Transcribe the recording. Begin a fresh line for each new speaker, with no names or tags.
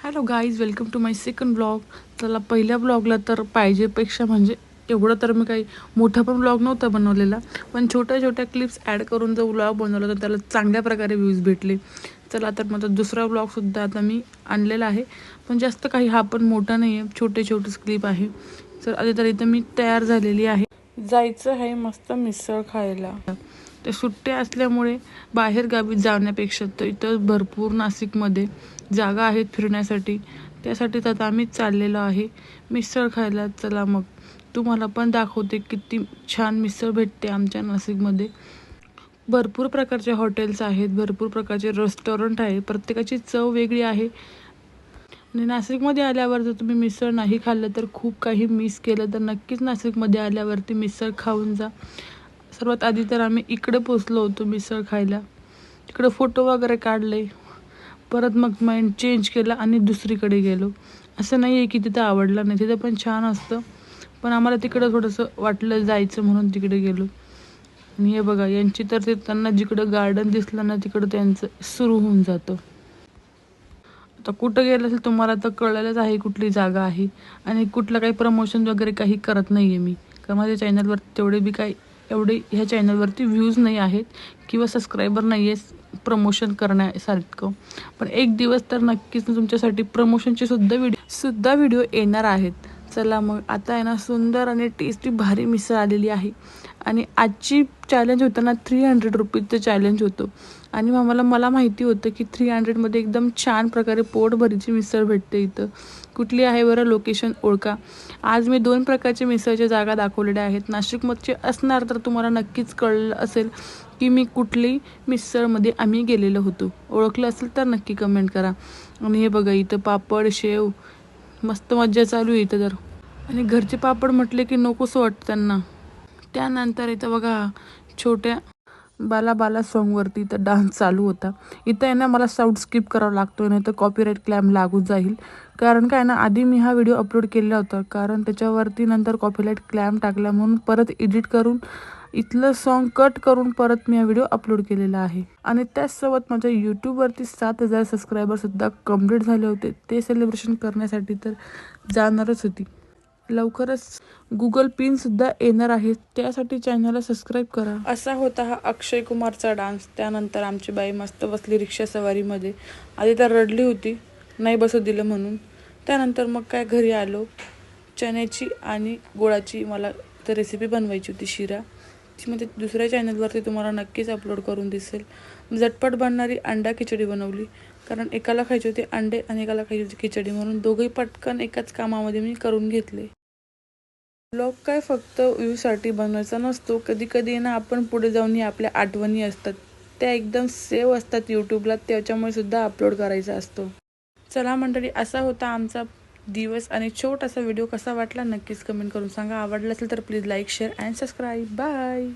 Hello guys, welcome to my second blog. चला, पहिल्या ब्लॉगला तर पाहिजेपेक्षा म्हणजे एवढं तर मी काही मोठा पण ब्लॉग नव्हता बनवलेला, पण छोट्या छोट्या क्लिप्स ॲड करून जो ब्लॉग बनवला होता त्याला चांगल्या प्रकारे व्ह्यूज भेटले. चला, तर माझा दुसरा ब्लॉगसुद्धा आता मी आणलेला आहे, पण जास्त काही हा पण मोठा नाही आहे, छोटे छोटेच क्लिप आहे. तर आधी तर इथं मी तयार झालेली आहे, जायचं आहे मस्त मिसळ खायला. तर सुट्ट्या असल्यामुळे बाहेर गावी जाण्यापेक्षा तर इथं भरपूर नाशिकमध्ये जागा आहेत फिरण्यासाठी. त्यासाठीच आता आम्ही चाललेलो आहे मिसळ खायला. चला मग तुम्हाला पण दाखवते किती छान मिसळ भेटते आमच्या नाशिकमध्ये. भरपूर प्रकारचे हॉटेल्स आहेत, भरपूर प्रकारचे रेस्टॉरंट आहे, प्रत्येकाची चव वेगळी आहे. आणि नाशिकमध्ये आल्यावर जर तुम्ही मिसळ नाही खाल्लं तर खूप काही मिस केलं. तर नक्कीच नाशिकमध्ये आल्यावरती मिसळ खाऊन जा. सर्वात आधी तर आम्ही इकडे पोचलो होतो मिसळ खायला. तिकडे फोटो वगैरे काढले, परत मग माइंड चेंज केला आणि दुसरीकडे गेलो. असं नाही आहे की तिथं आवडलं नाही, तिथं पण छान असतं, पण आम्हाला तिकडं थोडंसं वाटलं जायचं म्हणून तिकडे गेलो. आणि हे बघा, यांची तर ते त्यांना जिकडं गार्डन दिसलं ना तिकडं त्यांचं सुरू होऊन जातं. आता कुठं गेलं असेल तुम्हाला तर कळलेलंच आहे कुठली जागा आहे. आणि कुठलं काही प्रमोशन वगैरे काही करत नाही आहे मी, कारण माझ्या चॅनलवर तेवढे बी काही एवढे ह्या चॅनलवरती व्ह्यूज नाही आहेत किंवा सबस्क्रायबर नाही आहे प्रमोशन करण्यासारखं. पण एक दिवस तर नक्कीच तुमच्यासाठी प्रमोशनचे सुद्धा व्हिडिओ येणार आहेत. चला मग, आता आहे ना सुंदर आणि टेस्टी भारी मिसळ आलेली आहे. आणि आजची चॅलेंज होतं ना 300 रुपीजचं चॅलेंज होतं. आणि मला माहिती होतं की 300मध्ये एकदम छान प्रकारे पोटभरीची मिसळ भेटते. इथं कुठली आहे बरं, लोकेशन ओळखा. आज मी 2 प्रकारच्या मिसळच्या जागा दाखवलेल्या आहेत. नाशिकमध्ये असणार तर तुम्हाला नक्कीच कळलं असेल की मी कुठली मिसळमध्ये आम्ही गेलेलो होतो. ओळखलं असेल तर नक्की कमेंट करा. आणि हे बघा, इथं पापड शेव मस्त मज्जा चालू आहे इथं तर. आणि घरचे पापड म्हटले की नकोसं वाटतं त्यांना. त्यानंतर इथं बघा, छोट्या बाला बाला सॉन्गवरती इथं डान्स चालू होता. इथं आहे ना मला साऊंड स्किप करावा लागतो, नाही तर कॉपीराईट क्लेम लागून जाईल. कारण काय ना, आधी मी हा व्हिडिओ अपलोड केला होता, कारण त्याच्यावरती नंतर कॉपीराईट क्लेम टाकला म्हणून परत एडिट करून इथलं सॉन्ग कट करून परत मी हा व्हिडिओ अपलोड केलेला आहे. आणि त्याचसोबत माझ्या यूट्यूबवरती 7,000 सबस्क्रायबरसुद्धा कंप्लीट झाले होते. ते सेलिब्रेशन करण्यासाठी तर जाणारच होती. लवकरच गुगल पिनसुद्धा येणार आहे, त्यासाठी चॅनलला सबस्क्राईब करा. असा होता हा अक्षय कुमारचा डान्स. त्यानंतर आमची बाई मस्त बसली रिक्षा सवारीमध्ये. आधी तर रडली होती, नाही बसू दिलं म्हणून. त्यानंतर मग काय घरी आलो. चण्याची आणि गुळाची मला तर रेसिपी बनवायची होती, शिरा. ती म्हणजे दुसऱ्या चॅनलवरती तुम्हाला नक्कीच अपलोड करून दिसेल. झटपट बनणारी अंडा खिचडी बनवली, कारण एकाला खायची होती अंडे आणि एकाला खायची होती खिचडी, म्हणून दोघंही पटकन एकाच कामामध्ये मी करून घेतले. ब्लॉग काय फक्त व्ह्यूसाठी बनवायचा नसतो. कधी कधी ना आपण पुढे जाऊन आपल्या आठवणी असतात, त्या एकदम सेव्ह असतात यूट्यूबला, त्याच्यामुळे सुद्धा अपलोड करायचा असतो. चला मंडळी, असा होता आमचा दिवस आणि छोटासा व्हिडिओ. कसा वाटला नक्कीच कमेंट करून सांगा. आवडला असेल तर please like, share and subscribe. Bye.